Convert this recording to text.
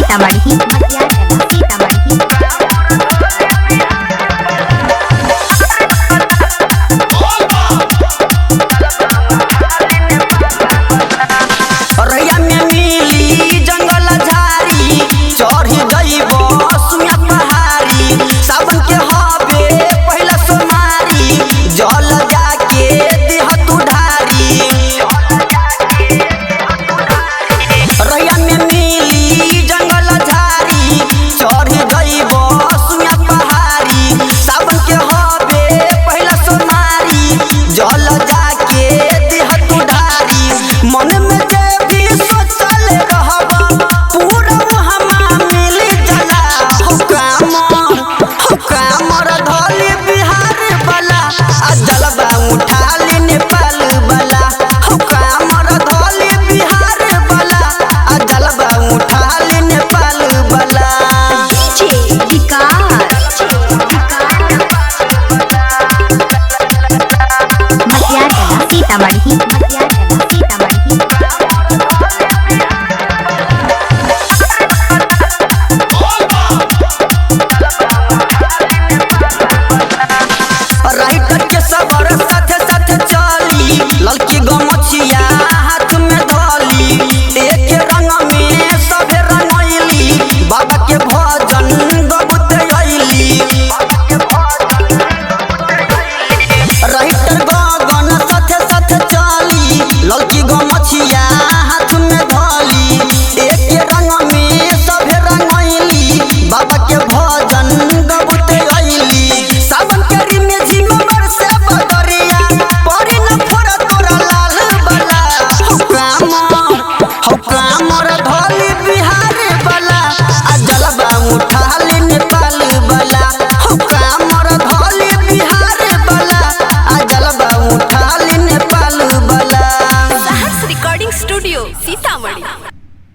सीतामढ़ी मटिया चला सीतामढ़ी। रैया में मिली जंगल झाड़ी चढ़ी जइब सुया पहाड़ी सावन के हवे पहला सोमारी जल जाके देह तू ढारी। रैया में मिली जंगल झाड़ी चढ़ी जइब सुया पहाड़ी सावन के हवे पहला सोमारी जल जाके देह तू ढारी। मन में सीतामढ़ी मटिया चला सीतामढ़ी। राइटर के सबर साथे साथे चली ललकी गमछिया हाथ में धली एक रंग में सभे रंगैली बाबा के भजन गबुते अइली। राइटर गगन साथे साथे चली ललकी गमछिया हाथ में धली एक रंग में सभे रंगैली बाबा के भजन गबुते अइली। सावन के रिमे झिम बरसे बदरिया परी न फोड़ तोरा लाल बला हो कामर धली बिहार बला आ जलवा उठा ले